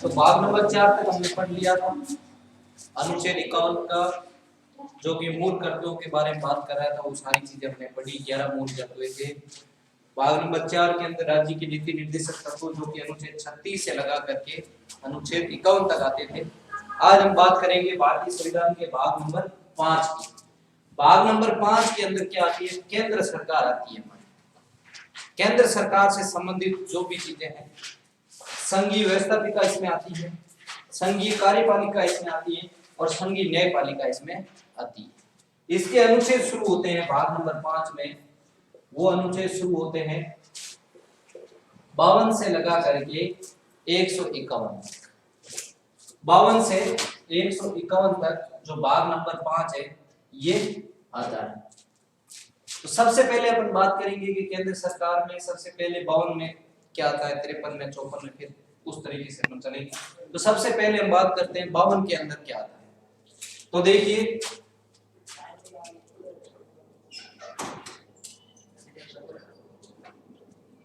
तो भाग नंबर 4 तक हमने पढ़ लिया था। अनुच्छेद 51 का जो कि मूल कर्तव्यों के बारे में बात कर रहा था वो सारी चीजें हमने पढ़ी। 11 मूल कर्तव्य थे। भाग नंबर 4 के अंदर राज्य के नीति निर्देशक तत्व जो कि अनुच्छेद 36 से लगा करके अनुच्छेद 51 तक आते थे। आज हम बात करेंगे भारतीय संविधान के भाग नंबर 5 की। भाग नंबर 5 के अंदर क्या आती है? केंद्र सरकार आती है। केंद्र सरकार से संबंधित जो भी चीजें हैं, संघीय व्यवस्थापिका इसमें आती है, संघीय कार्यपालिका इसमें आती है और संघीय न्यायपालिका इसमें आती है। इसके अनुच्छेद शुरू होते हैं भाग नंबर 5 में, वो अनुच्छेद शुरू होते हैं 52 से लगा करके 151। 52 से 151 तक जो भाग नंबर 5 है ये आता है। तो सबसे पहले अपन बात करेंगे कि केंद्र सरकार में सबसे पहले 52 में क्या आता है, 53 में, 54 में, फिर उस तरीके से हम चलेंगे। तो सबसे पहले हम बात करते हैं 52 के अंदर क्या आता है। तो देखिए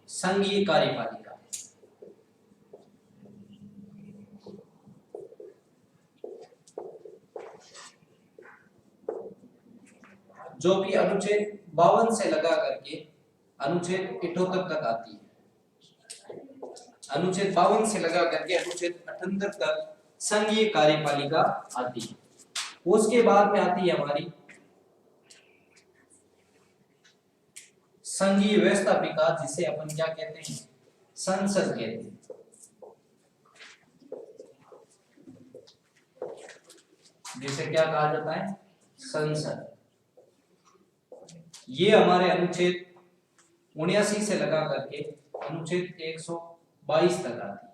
संघीय कार्यपालिका, जो कि अनुच्छेद 52 से लगा करके अनुच्छेद 78 तक आती है। अनुच्छेद 52 से लगा करके अनुच्छेद 78 तक संघीय कार्यपालिका आती है। उसके बाद में आती है हमारी संघीय व्यवस्थापिका, जिसे अपन क्या कहते हैं? संसद कहते हैं। जिसे क्या कहा जाता है? संसद। ये हमारे अनुच्छेद 79 से लगा करके अनुच्छेद 122 तक आती है।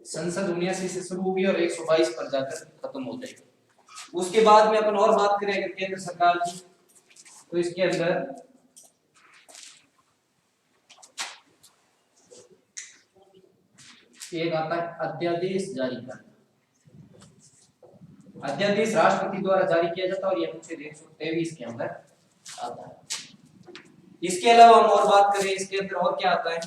संसद 79 से शुरू होगी और 122 पर जाकर खत्म हो जाएगी। उसके बाद में अपन और बात करें अगर केंद्र सरकार की, तो इसके अंदर एक आता है अध्यादेश जारी करना। अध्यादेश राष्ट्रपति द्वारा जारी किया जाता है और ये अनुच्छेद 123 के अंदर आता है। इसके अलावा हम और बात करें इसके अंदर और क्या आता है?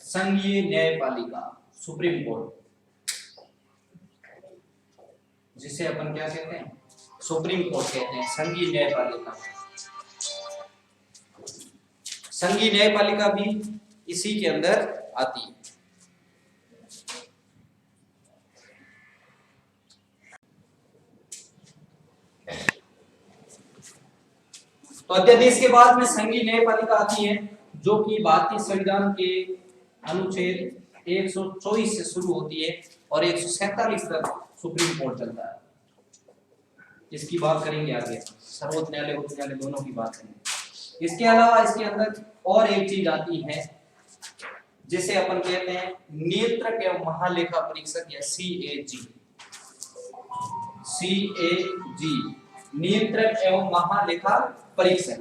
संघीय न्यायपालिका, सुप्रीम कोर्ट, जिसे अपन क्या कहते हैं? सुप्रीम कोर्ट कहते हैं। संघीय न्यायपालिका, संघीय न्यायपालिका भी इसी के अंदर आती है। तो अध्यादेश के बाद में संघीय न्यायपालिका आती है, जो कि भारतीय संविधान के अनुच्छेद 124 से शुरू होती है और 147 तक सुप्रीम कोर्ट चलता है। इसकी बात करेंगे आगे, सर्वोच्च न्यायालय, उच्च न्यायालय दोनों की बात करेंगे। इसके अलावा इसके अंदर और एक चीज आती है जिसे अपन कहते हैं नियंत्रक एवं महालेखा परीक्षक या CAG। CAG नियंत्रक एवं महालेखा परीक्षक।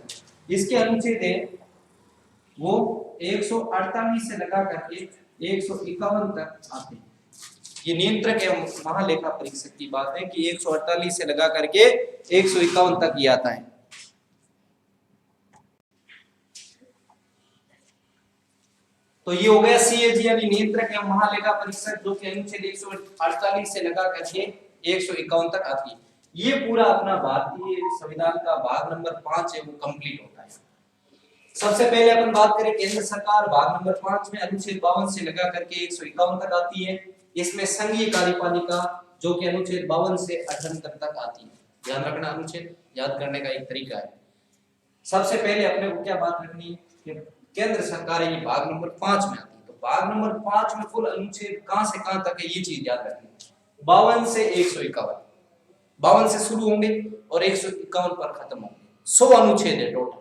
इसके अनुच्छेद है वो 148 से लगा करके 151 तक आते हैं। ये नियंत्रक एवं महालेखा परीक्षक की बात है कि 148 से लगा करके 151 तक ये आता है। तो ये हो गया CAG यानी नियंत्रक एवं महालेखा परीक्षक, जो कि अनुच्छेद 148 से लगा करके 151 तक आती है। ये पूरा अपना भारतीय संविधान का भाग नंबर 5 है वो कंप्लीट होता है। सबसे पहले अपन बात करें केंद्र सरकार, भाग नंबर 5 में अनुच्छेद 52 से लगा करके 151 तक आती है। इसमें संघीय कार्यपालिका जो कि अनुच्छेद 52 से 78 तक आती है। ध्यान रखना, अनुच्छेद याद करने का एक तरीका है। सबसे पहले अपने को क्या बात रखनी है कि केंद्र सरकार ये भाग नंबर 5 में आती है। तो भाग नंबर 5 में कुल अनुच्छेद कहां से कहां तक है ये चीज याद रखनी है। 52 से 151, 52 से शुरू होंगे और 151 पर खत्म होंगे। 100 अनुच्छेद है टोटल,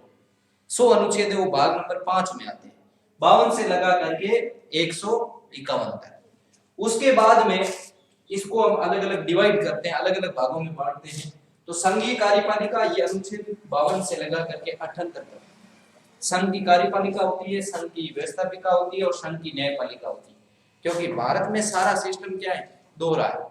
100 अनुच्छेद है वो भाग नंबर 5 में आते हैं। 52 से लगा करके 151 तक। उसके बाद में इसको हम अलग अलग डिवाइड करते हैं, अलग अलग भागों में बांटते हैं। तो संघीय कार्यपालिका ये अनुच्छेद 52 से लगा करके 78 तक। संघ की कार्यपालिका होती है, संघ की व्यवस्थापिका होती है और संघ की न्यायपालिका होती है। क्योंकि भारत में सारा सिस्टम क्या है, दोहरा है।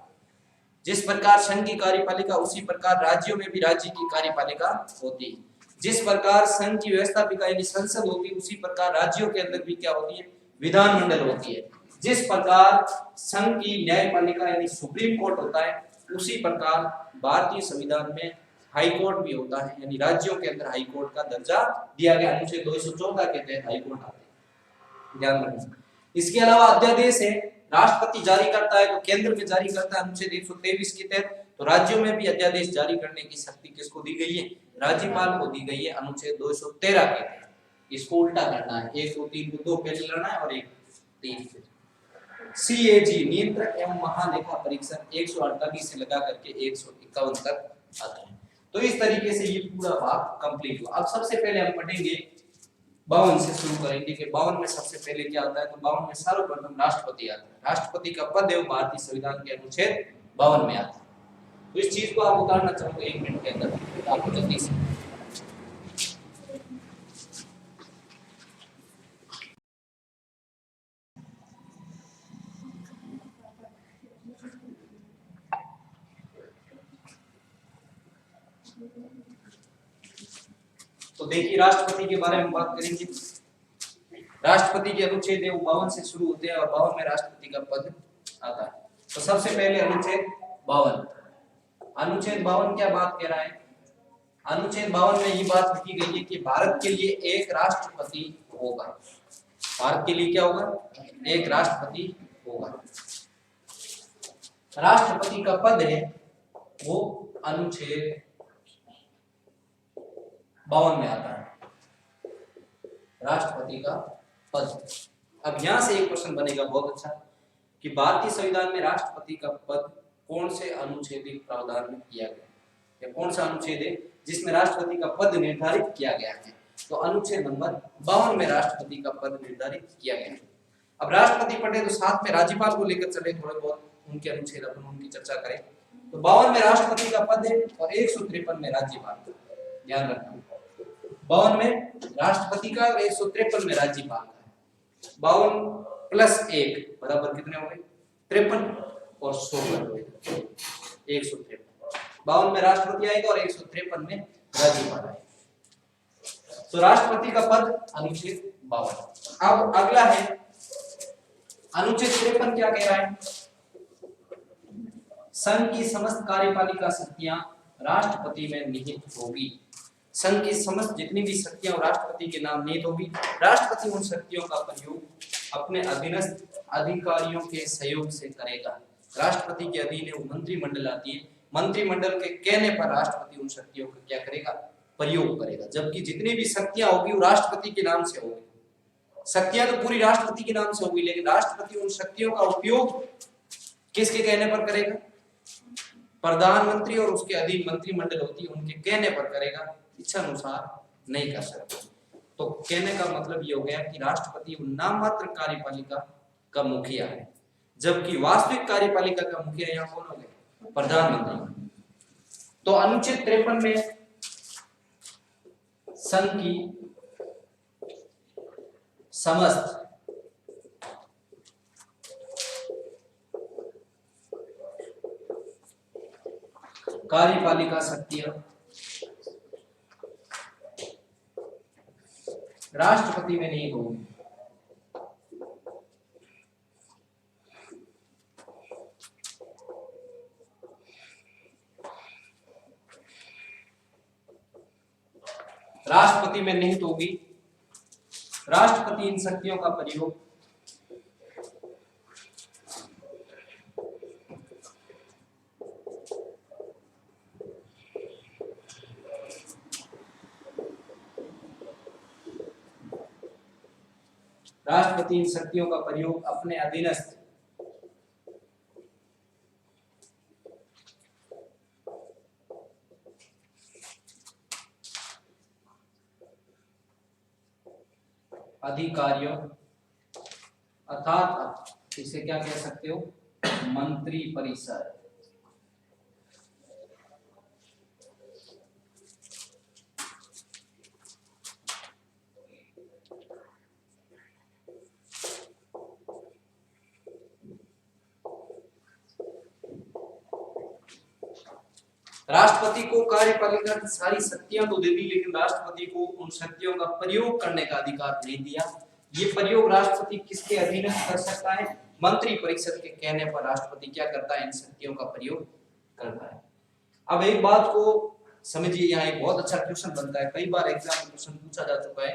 जिस प्रकार संघ की कार्यपालिका उसी प्रकार राज्यों में भी राज्य की कार्यपालिका होती है। जिस प्रकार संघ की व्यवस्थापिका यानी संसद होती है उसी प्रकार राज्यों के अंदर भी क्या होती है, विधानमंडल होती है। जिस प्रकार संघ की न्यायपालिका यानी सुप्रीम कोर्ट होता है उसी प्रकार भारतीय संविधान में हाई कोर्ट भी होता है, यानी राज्यों के अंदर हाई कोर्ट का दर्जा दिया गया। अनुच्छेद 214 के तहत हाई कोर्ट आते हैं, ध्यान रखना। इसके अलावा अध्यादेश है, राष्ट्रपति जारी करता है तो केंद्र में जारी करता है अनुच्छेद 123 के तहत। तो राज्यों में भी अध्यादेश जारी करने की शक्ति किसको दी गई है, राज्यपाल को दी गई है अनुच्छेद 213 के तहत। इसको उल्टा करना है, 1 2 3 को 2 पहले लेना है और 1 3 फिर। सीएजी नियंत्रक एवं महालेखा परीक्षक 148 से लगा करके 151 तक आता है। तो इस तरीके से ये पूरा भाग कंप्लीट हुआ। अब सबसे पहले हम पढ़ेंगे 52 से शुरू करेंगे कि 52 में सबसे पहले क्या आता है। तो 52 में सर्वप्रथम राष्ट्रपति आता है। राष्ट्रपति का पद है भारतीय संविधान के अनुच्छेद 52 में आता है। तो इस चीज को आप उतारना चाहोगे 1 मिनट के अंदर, आपको जल्दी से। तो देखिए राष्ट्रपति के बारे में बात करेंगे। राष्ट्रपति के अनुच्छेद 52 से शुरू होते हैं और 52 में राष्ट्रपति का पद आता है। तो सबसे पहले अनुच्छेद 52, अनुच्छेद 52 क्या बात कह रहा है। अनुच्छेद 52 में ये बात लिखी गई है कि भारत के लिए एक राष्ट्रपति होगा। भारत के लिए क्या होगा, एक राष्ट्रपति होगा। राष्ट्रपति का पद है वो अनुच्छेद 52 में आता है, राष्ट्रपति का पद। अब यहां से एक प्रश्न बनेगा बहुत अच्छा कि भारतीय संविधान में राष्ट्रपति का पद कौन से अनुच्छेद प्रावधान में किया गया या कौन सा अनुच्छेद है जिसमें राष्ट्रपति का पद निर्धारित किया गया है। तो अनुच्छेद नंबर 52 में राष्ट्रपति का पद निर्धारित किया गया है। अब राष्ट्रपति पढ़े तो साथ में राज्यपाल को लेकर चले, थोड़े बहुत उनके अनुच्छेद अपन उनकी चर्चा करें। तो 52 में राष्ट्रपति का पद है और 153 में राज्यपाल। ध्यान रखना 52 में राष्ट्रपति का और 153 में राज्यपाल का। 52 प्लस 1 बराबर कितने हो गए, 53 और 100 हो गए 153। 52 में राष्ट्रपति आएगा और 153 में राज्यपाल आएगा। तो राष्ट्रपति का पद अनुच्छेद 52। अब अगला है अनुच्छेद 53 क्या कह रहा है, संघ की समस्त कार्यपालिका शक्तियां राष्ट्रपति में निहित होगी। संघ की समस्त जितनी भी शक्तियां राष्ट्रपति के नाम निहित होगी। राष्ट्रपति उन शक्तियों का प्रयोग अपने अधीनस्थ अधिकारियों के सहयोग से करेगा। राष्ट्रपति के अधीन है वो मंत्रिमंडल आती है, मंत्रिमंडल के कहने पर राष्ट्रपति उन शक्तियों का क्या करेगा, प्रयोग करेगा। जबकि जितनी भी शक्तियां होगी वो राष्ट्रपति के नाम से होगी। शक्तियां तो पूरी राष्ट्रपति के नाम से होगी, लेकिन राष्ट्रपति उन शक्तियों का उपयोग किसके कहने पर करेगा, प्रधानमंत्री और उसके अधीन मंत्रिमंडल होती है उनके कहने पर करेगा, इच्छा अनुसार नहीं कर सकता। तो कहने का मतलब ये हो गया कि राष्ट्रपति नाम मात्र कार्यपालिका का मुखिया है, जबकि वास्तविक कार्यपालिका का मुखिया यहाँ कौन हो गए, प्रधानमंत्री। तो अनुच्छेद 53 में संघ की समस्त कार्यपालिका शक्तियां राष्ट्रपति में नहीं होगी। राष्ट्रपति में निहित होगी। राष्ट्रपति इन शक्तियों का प्रयोग राष्ट्रपति इन शक्तियों का प्रयोग अपने अधीनस्थ अधिकारियों अर्थात इसे क्या कह सकते हो, मंत्री परिषद, राष्ट्रपति को कार्यपालिका की सारी शक्तियां तो दे दी, लेकिन राष्ट्रपति को उन शक्तियों का प्रयोग करने का अधिकार नहीं दिया। ये प्रयोग राष्ट्रपति किसके अधीन कर सकता है? मंत्री परिषद के कहने पर राष्ट्रपति क्या करता है? इन शक्तियों का प्रयोग करता है। अब एक बात को समझिए, यहाँ एक बहुत अच्छा क्वेश्चन बनता है, कई बार एग्जाम में क्वेश्चन पूछा जा चुका है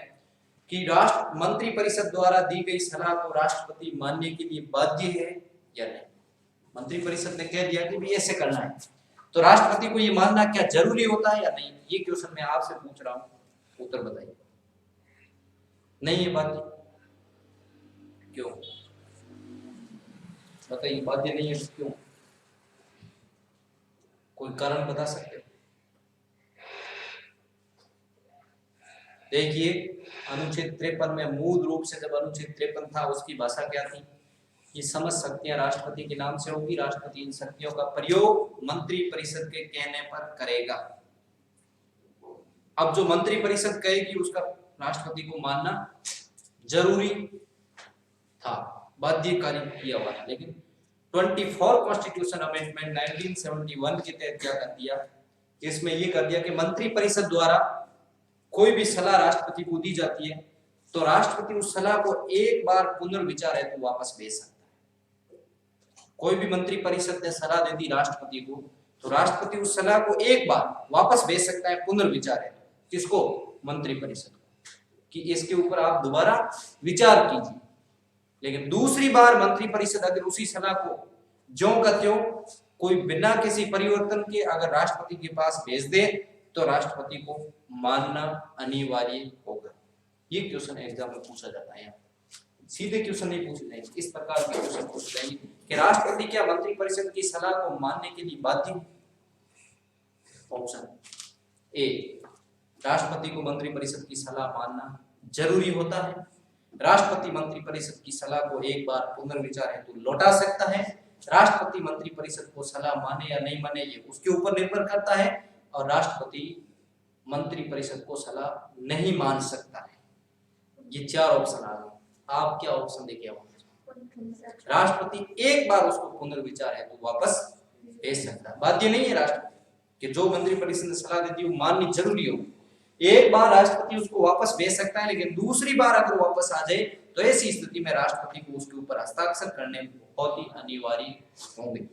कि राष्ट्र मंत्री परिषद द्वारा दी गई सलाह को राष्ट्रपति मानने के लिए बाध्य है या नहीं। मंत्री परिषद ने कह दिया कि भी ऐसे करना है, तो राष्ट्रपति को ये मानना क्या जरूरी होता है या नहीं? ये क्वेश्चन मैं आपसे पूछ रहा हूं, उत्तर बताइए। नहीं है बाध्य, क्यों बताइए? बाध्य नहीं है, क्यों? कोई कारण बता सकते हो? देखिए, अनुच्छेद 53 में मूल रूप से जब अनुच्छेद 53 था, उसकी भाषा क्या थी? ये समस्त शक्तियां राष्ट्रपति के नाम से होगी, राष्ट्रपति इन शक्तियों का प्रयोग मंत्री परिषद के कहने पर करेगा। अब जो मंत्री परिषद कहेगी उसका राष्ट्रपति को मानना जरूरी था, बाध्यकारी किया हुआ था। लेकिन 24 कॉन्स्टिट्यूशन अमेंडमेंट 1971 के तहत क्या कर दिया? इसमें ये कर दिया कि मंत्री परिषद द्वारा कोई भी सलाह राष्ट्रपति को दी जाती है तो राष्ट्रपति उस सलाह को एक बार पुनर्विचार हेतु वापस भेज सकता है। कोई भी मंत्री परिषद ने सलाह दे दी राष्ट्रपति को, तो राष्ट्रपति उस सलाह को एक बार वापस भेज सकता है पुनर्विचार हेतु। किसको? मंत्री परिषद को, कि इसके ऊपर आप दोबारा विचार कीजिए। लेकिन दूसरी बार मंत्री परिषद अगर उसी सलाह को ज्यों का त्यों कोई बिना किसी परिवर्तन के अगर राष्ट्रपति के पास भेज दे तो राष्ट्रपति को मानना अनिवार्य होगा। ये क्वेश्चन एग्जाम में पूछा जाता है। सीधे क्वेश्चन नहीं पूछे जाएंगे, इस प्रकार के क्वेश्चन पूछे जाएंगे कि राष्ट्रपति क्या मंत्री परिषद की सलाह को मानने के लिए बाध्य है? ऑप्शन ए, राष्ट्रपति को मंत्री परिषद की सलाह मानना जरूरी होता है। राष्ट्रपति मंत्री परिषद की सलाह को एक बार पुनर्विचार हेतु लौटा सकता है। राष्ट्रपति मंत्री परिषद को सलाह माने या नहीं माने ये उसके ऊपर निर्भर करता है। और राष्ट्रपति मंत्री परिषद को सलाह नहीं मान सकता है। ये चार ऑप्शन आ गए, आप क्या ऑप्शन देके आओ? राष्ट्रपति एक बार उसको पुनर्विचार हेतु वापस भेज सकता है। बाध्य नहीं है राष्ट्रपति कि जो मंत्री परिषद ने सलाह दी थी वो माननी जरूरी हो। एक बार राष्ट्रपति उसको वापस भेज सकता है, लेकिन दूसरी बार अगर वापस आ जाए तो ऐसी स्थिति में राष्ट्रपति को उसके ऊपर हस्ताक्षर करने बहुत ही अनिवार्य होंगे।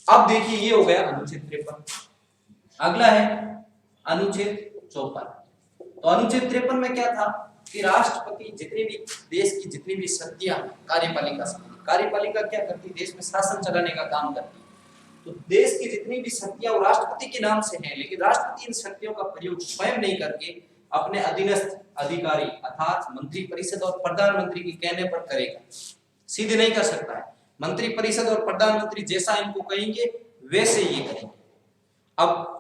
अब देखिए, ये हो गया अनुच्छेद 53। अगला है अनुच्छेद 54। तो अनुच्छेद 53 में क्या था कि राष्ट्रपति जितने भी देश की जितनी भी शक्तियां कार्यपालिका क्या करती? देश में शासन चलाने का काम करती। तो देश की जितनी भी शक्तियां वो राष्ट्रपति के नाम से हैं, लेकिन राष्ट्रपति इन शक्तियों का प्रयोग स्वयं नहीं करके अपने अधीनस्थ अधिकारी अर्थात मंत्री परिषद और प्रधानमंत्री के कहने पर करेगा। सीधे नहीं कर सकता है। मंत्री परिषद और प्रधानमंत्री जैसा इनको कहेंगे वैसे ये करेंगे। अब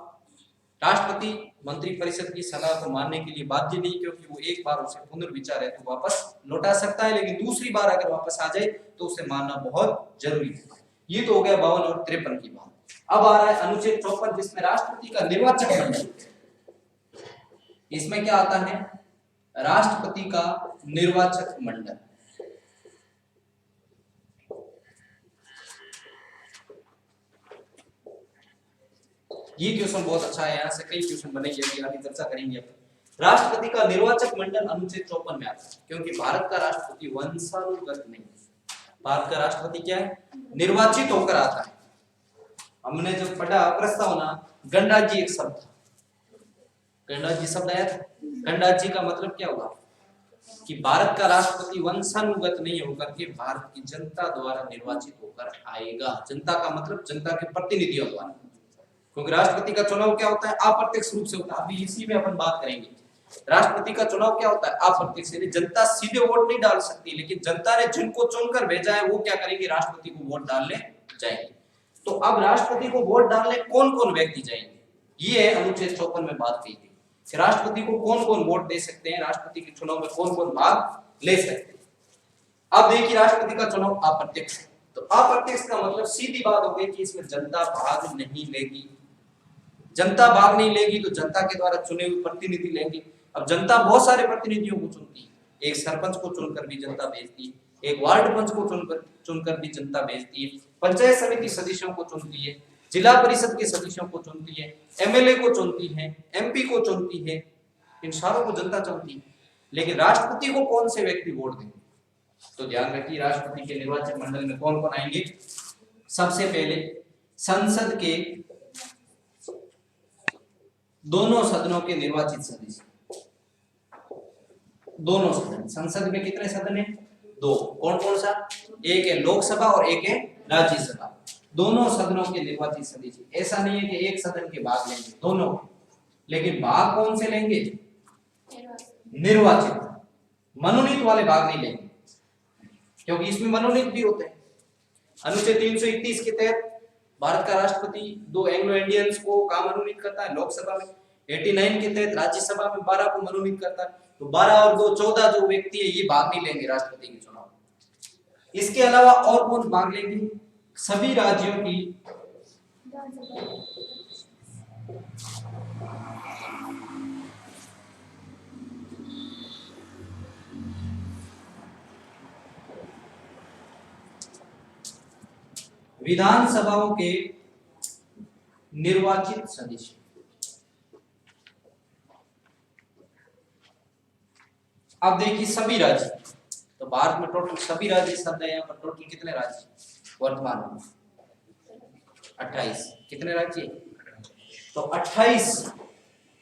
राष्ट्रपति मंत्री परिषद की सलाह को मानने के लिए बाध्य नहीं, क्योंकि वो एक बार उसे पुनर्विचार है तो वापस लौटा सकता है, लेकिन दूसरी बार अगर वापस आ जाए तो उसे मानना बहुत जरूरी है। ये तो हो गया 52 और 53 की बात। अब आ रहा है अनुच्छेद 54 जिसमें राष्ट्रपति का निर्वाचक मंडल। इसमें क्या आता है? राष्ट्रपति का निर्वाचक मंडल। ये क्वेश्चन बहुत अच्छा है, यहाँ से कई क्वेश्चन बनेंगे, अभी आगे चर्चा करेंगे। राष्ट्रपति का निर्वाचक मंडल अनुच्छेद 54 में आता है, क्योंकि भारत का राष्ट्रपति वंशानुगत नहीं है। भारत का राष्ट्रपति क्या है? निर्वाचित होकर आता है। हमने जब पढ़ा प्रस्तावना, गणराज्य एक शब्द था, गणराज्य शब्द आया था। गणराज्य का मतलब क्या हुआ कि भारत का राष्ट्रपति वंशानुगत नहीं होकर के भारत की जनता द्वारा निर्वाचित होकर आएगा। जनता का मतलब जनता के प्रतिनिधियों द्वारा, क्योंकि राष्ट्रपति का चुनाव क्या होता है? अप्रत्यक्ष रूप से होता है। अभी इसी में अपन बात करेंगे। राष्ट्रपति का चुनाव क्या होता है? अप्रत्यक्ष, यानी जनता सीधे वोट नहीं डाल सकती, लेकिन जनता ने जिनको चुनकर भेजा है वो क्या करेंगे? राष्ट्रपति को वोट डालने जाएंगे। तो अब राष्ट्रपति को वोट डालने कौन कौन व्यक्ति जाएंगे? ये है अनुच्छेद 54 में बात की थी कि राष्ट्रपति को कौन कौन वोट दे सकते हैं, राष्ट्रपति के चुनाव में कौन कौन भाग ले सकते हैं। अब देखिए, राष्ट्रपति का चुनाव अप्रत्यक्ष है, तो अप्रत्यक्ष का मतलब सीधी बात हो गई कि इसमें जनता भाग नहीं लेगी। जनता भाग नहीं लेगी तो जनता के द्वारा चुने हुए प्रतिनिधि लेंगे। अब जनता बहुत सारे प्रतिनिधियों को चुनती है, एक सरपंच को चुनकर भी जनता भेजती है, एक वार्ड पंच को चुनकर भी जनता भेजती है, पंचायत समिति सदस्यों को चुनती है, जिला परिषद के सदस्यों को चुनती है, एमएलए को चुनती है, एमपी को चुनती है, इन सारों को जनता चुनती है। लेकिन राष्ट्रपति को कौन से व्यक्ति वोट देंगे? तो ध्यान रखिए, राष्ट्रपति के निर्वाचन मंडल में कौन कौन आएंगे? सबसे पहले संसद के दोनों सदनों के निर्वाचित सदस्य, दोनों सदन, संसद में कितने सदन है? दो। कौन कौन सा? एक है लोकसभा और एक है राज्यसभा। दोनों सदनों के निर्वाचित सदस्य। ऐसा नहीं है कि एक सदन के भाग लेंगे, दोनों। लेकिन भाग कौन से लेंगे? निर्वाचित, मनोनीत वाले भाग नहीं लेंगे, क्योंकि इसमें मनोनीत भी होते हैं। अनुच्छेद 331 के तहत भारत का राष्ट्रपति 2 एंग्लो इंडियंस को कहां मनोनीत करता है? लोकसभा में। 89 के तहत राज्यसभा में 12 को मनोनीत करता है। तो 12 और 2 14 जो व्यक्ति है ये भाग नहीं लेंगे राष्ट्रपति के चुनाव में। इसके अलावा और कौन भाग लेंगे? सभी राज्यों की विधानसभाओं के निर्वाचित सदस्य। अब देखिए सभी राज्य, तो भारत में टोटल सभी राज्य शब्द है यहाँ पर। टोटल कितने राज्य वर्तमान में? 28। कितने राज्य? तो 28।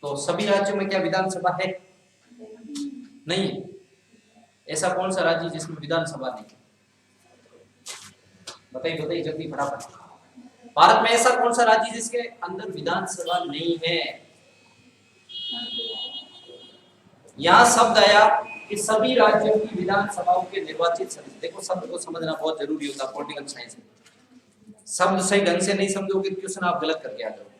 तो सभी राज्यों में क्या विधानसभा है? नहीं। ऐसा कौन सा राज्य जिसमें विधानसभा नहीं? बताइए बताइए जल्दी फटाफट। भारत में ऐसा कौन सा राज्य जिसके अंदर विधानसभा नहीं है? यहाँ शब्द आया कि सभी राज्यों की विधानसभाओं के निर्वाचित सदस्य। देखो शब्द को समझना बहुत जरूरी होता है पॉलिटिकल साइंस में। शब्द सही ढंग से नहीं समझोगे तो क्वेश्चन आप गलत करके आ जाओगे।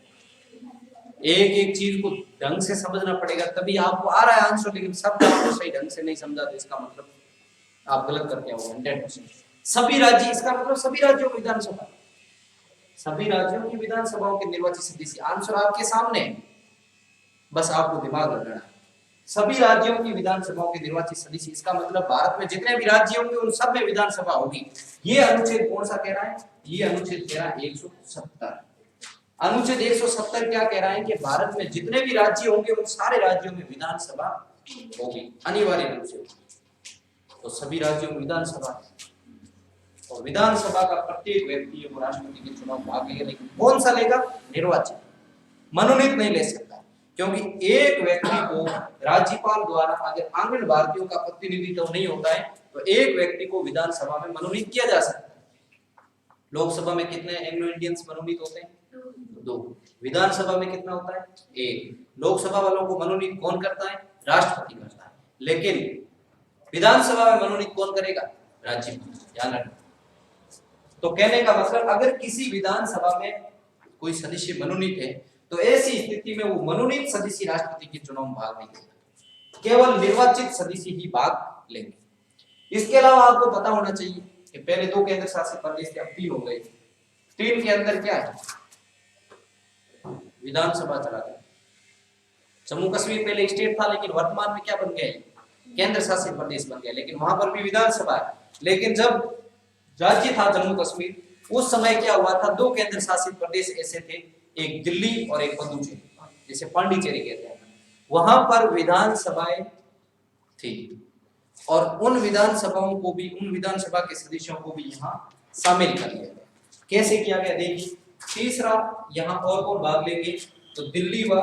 एक एक चीज को ढंग से समझना पड़ेगा, तभी आपको आ रहा है आंसर। लेकिन शब्द आपको सही ढंग से नहीं समझा तो इसका मतलब आप गलत करके आओगे 100%। सभी राज्य, इसका मतलब सभी राज्यों की विधानसभा, सभी राज्यों की विधानसभाओं के निर्वाचित सदस्य। आंसर आपके सामने, बस आपको दिमाग लगाना है। सभी राज्यों की विधानसभाओं के निर्वाचित सदस्य, इसका मतलब भारत में जितने भी राज्य होंगे उन सब में विधानसभा होगी। ये अनुच्छेद कौन सा कह रहा है? ये अनुच्छेद कह रहा है 170। अनुच्छेद 170 क्या कह रहा है? कि भारत में जितने भी राज्य होंगे उन सारे राज्यों में विधानसभा होगी, अनिवार्य रूप से। तो सभी राज्यों में विधानसभा, और विधानसभा का प्रत्येक व्यक्ति है वो राष्ट्रपति के चुनाव भाग लेगा। लेकिन कौन सा लेगा? निर्वाचित, मनोनीत नहीं ले सकता, क्योंकि एक व्यक्ति को राज्यपाल द्वारा अगर आंगन भारतीयों का प्रतिनिधित्व नहीं होता है तो एक व्यक्ति को विधानसभा में मनोनीत किया जा सकता है। लोकसभा में कितने एंग्लो इंडियंस मनोनीत होते हैं? 2। विधानसभा में कितना होता है? 1। लोकसभा वालों को मनोनीत कौन करता है? राष्ट्रपति करता है। लेकिन विधानसभा में मनोनीत कौन करेगा? राज्यपाल। ध्यान रखना। तो कहने का मतलब अगर किसी विधानसभा में कोई सदस्य मनोनीत है तो ऐसी स्थिति में वो मनोनीत सदस्य राष्ट्रपति के चुनाव में भाग नहीं लेगा, केवल निर्वाचित सदस्य ही भाग लेंगे। इसके अलावा आपको पता होना चाहिए कि पहले 2 केंद्र शासित प्रदेश थे, अब 3 हो गए। 3 के अंदर क्या है? विधानसभा चला गया। जम्मू कश्मीर पहले स्टेट था, लेकिन वर्तमान में क्या बन गया? केंद्र शासित प्रदेश बन गया, लेकिन वहां पर भी विधानसभा है। लेकिन जब राज्य था जम्मू कश्मीर, उस समय क्या हुआ था? 2 केंद्र शासित प्रदेश ऐसे थे, एक दिल्ली और एक पुडुचेरी, जिसे पांडिचेरी कहते हैं। वहां पर विधानसभाएं थी और उन विधानसभाओं को भी, उन विधानसभा के सदस्यों को भी यहाँ शामिल कर लिया गया। कैसे किया गया? देखिए, तीसरा यहाँ और कौन भाग लेंगे? तो दिल्ली व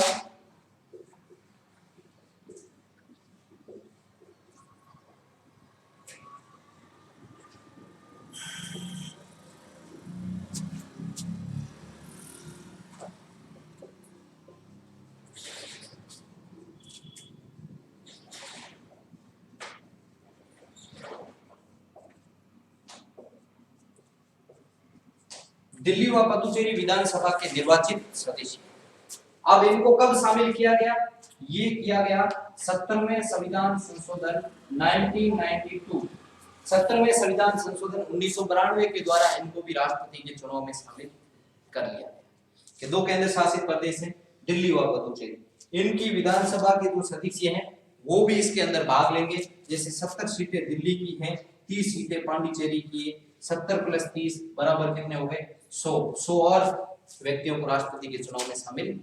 दिल्ली व पुडुचेरी विधानसभा के निर्वाचित सदस्य। अब इनको कब शामिल किया गया? ये किया गया 70वें संविधान संशोधन 1992, 70वें संविधान संशोधन 1992 के द्वारा इनको भी राष्ट्रपति के चुनाव में शामिल कर लिया गया। कि 2 केंद्र शासित प्रदेश हैं, दिल्ली व पुडुचेरी, इनकी विधानसभा के जो सदस्य हैं वो भी इसके अंदर भाग लेंगे। जैसे 70 सीटें दिल्ली की हैं, 30 सीटें पांडिचेरी की है, 70 + 30 बराबर कितने हो गए? 100। 100 और व्यक्तियों को राष्ट्रपति के चुनाव में शामिल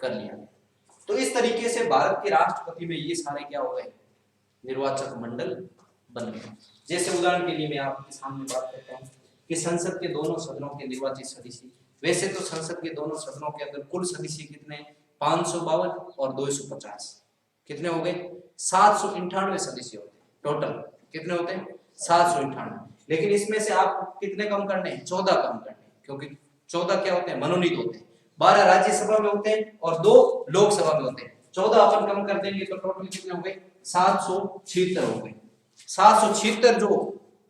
कर लिया। तो इस तरीके से भारत के राष्ट्रपति में ये सारे क्या हो गए, निर्वाचक मंडल बन गए। जैसे उदाहरण के लिए मैं आपके सामने बात करता हूँ कि संसद के दोनों सदनों के निर्वाचित सदस्य, वैसे तो संसद के दोनों सदनों के अंदर कुल सदस्य कितने, 552 और 250, कितने हो गए, 798 सदस्य होते हैं टोटल। कितने होते हैं, 798। लेकिन इसमें से आप कितने कम करने हैं, 14 कम करने हैं, क्योंकि 14 क्या होते हैं, मनोनीत होते हैं। 12 राज्यसभा में होते हैं और 2 लोकसभा में होते हैं। 14 अपन कम कर देंगे तो टोटल कितने हो गए, 776 हो गए। 776 जो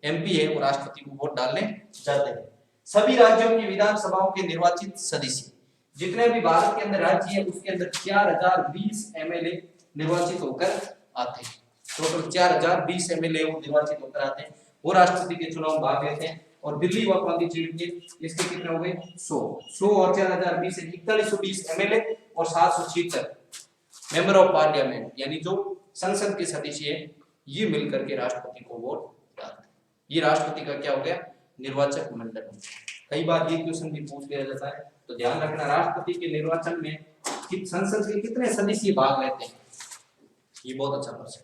एमपी है वो राष्ट्रपति को वोट डालने जाते हैं। सभी राज्यों की विधानसभाओं के निर्वाचित सदस्य, जितने भी भारत के अंदर राज्य है उसके अंदर 4020 एमएलए निर्वाचित होकर आते हैं। टोटल 4020 एमएलए वो निर्वाचित होकर आते हैं, वो राष्ट्रपति के चुनाव में भाग लेते हैं। और दिल्ली व पांडिचेरी के इसके कितने हो गए, 100 और 4020 4120 एमएलए और 776 मेंबर ऑफ पार्लियामेंट, यानी जो संसद के सदस्य है, ये मिलकर के राष्ट्रपति को वोट डालते हैं। ये राष्ट्रपति का क्या हो गया, निर्वाचक मंडल। कई बार ये क्वेश्चन भी पूछ लिया जाता है, तो ध्यान रखना राष्ट्रपति के निर्वाचन में संसद के कितने सदस्य भाग लेते हैं, ये बहुत अच्छा प्रश्न।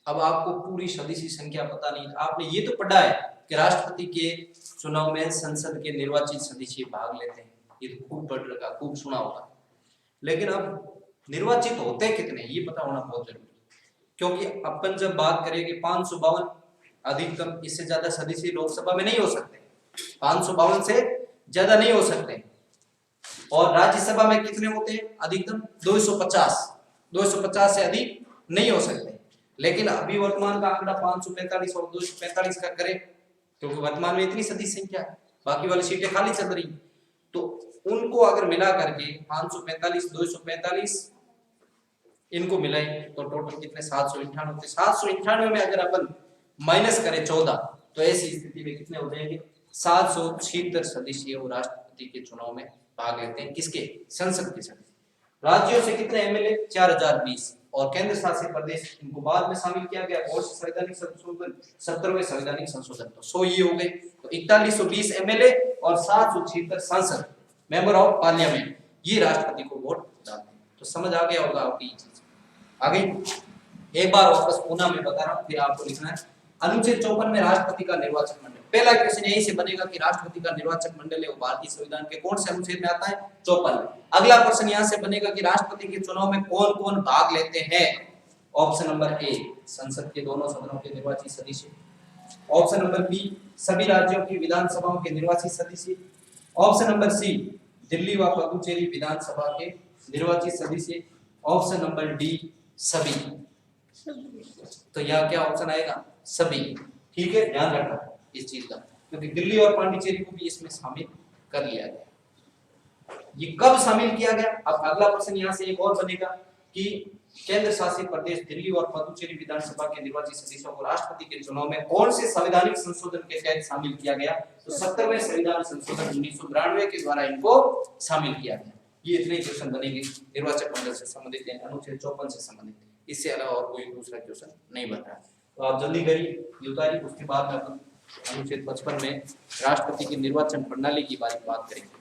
अब आपको पूरी सदस्य संख्या पता नहीं, आपने ये तो पढ़ा है कि राष्ट्रपति के चुनाव में संसद के निर्वाचित सदस्य भाग लेते हैं, ये तो खूब पढ़ रखा, खूब सुना होगा। लेकिन अब निर्वाचित होते कितने, ये पता होना बहुत जरूरी, क्योंकि अपन जब बात करें कि 552 अधिकतम, इससे ज्यादा सदस्य लोकसभा में नहीं हो सकते, 552 से ज्यादा नहीं हो सकते। और राज्यसभा में कितने होते हैं, अधिकतम 250 से अधिक नहीं हो सकते। लेकिन अभी वर्तमान का आंकड़ा 545 और 245 का करें, क्योंकि वर्तमान में इतनी सदस्य संख्या है, बाकी वाली सीटें खाली चल रही, तो उनको अगर मिला करके 545 245 इनको मिलाए तो टोटल कितने, 798 होते। 798 में अगर अपन माइनस करें 14, तो ऐसी स्थिति में कितने हो जाएंगे, 776 सदस्य वो राष्ट्रपति के चुनाव में भाग लेते हैं। किसके, संसद के सदस्य। राज्यों से कितने एमएलए, 4020 और केंद्र शासित प्रदेश, इनको बाद में शामिल किया गया और संवैधानिक संशोधन 17वें संवैधानिक संशोधन, तो 100 ये हो गए। तो 4120 एमएलए और 776 सांसद मेंबर ऑफ पार्लियामेंट, ये राष्ट्रपति को वोट डालते हैं। तो समझ आ गया होगा आपकी चीज। आगे एक बार वापस पुनः मैं बता रहा हूं, फिर आपको लिखना है अनुच्छेद 54 में राष्ट्रपति का निर्वाचक मंडल। पहला क्वेश्चन यहीं से बनेगा कि राष्ट्रपति का निर्वाचक मंडल है वो भारतीय संविधान के कौन से अनुच्छेद में आता है, 54 में। अगला प्रश्न यहां से बनेगा कि राष्ट्रपति के चुनाव में कौन कौन भाग लेते हैं। ऑप्शन नंबर ए, संसद के दोनों सदनों के निर्वाचित सदस्य। ऑप्शन नंबर बी, सभी राज्यों की विधानसभाओं के निर्वाचित सदस्य। ऑप्शन नंबर सी, दिल्ली व पुडुचेरी विधानसभा के निर्वाचित सदस्य। ऑप्शन नंबर डी, सभी। तो यहाँ क्या ऑप्शन आएगा, सभी। ठीक है, ध्यान रखना इस चीज का, क्योंकि दिल्ली और पांडिचेरी को भी इसमें शामिल कर लिया गया। ये कब शामिल किया गया। अब अगला प्रश्न यहाँ से एक और बनेगा कि केंद्र शासित प्रदेश दिल्ली और पुडुचेरी विधानसभा के निर्वाचित सदस्यों को राष्ट्रपति के चुनाव में कौन से संवैधानिक संशोधन के तहत शामिल किया गया। तो 17वें संविधान संशोधन 1992 के द्वारा इनको शामिल किया गया। ये इतने क्वेश्चन बनेंगे निर्वाचक मंडल से संबंधित, अनुच्छेद 54 से संबंधित। इससे अलावा और कोई दूसरा क्वेश्चन नहीं बन रहा है, तो आप जल्दी करिए उतारिए। उसके बाद में अपन अनुच्छेद 55 में राष्ट्रपति की निर्वाचन प्रणाली की बात करेंगे।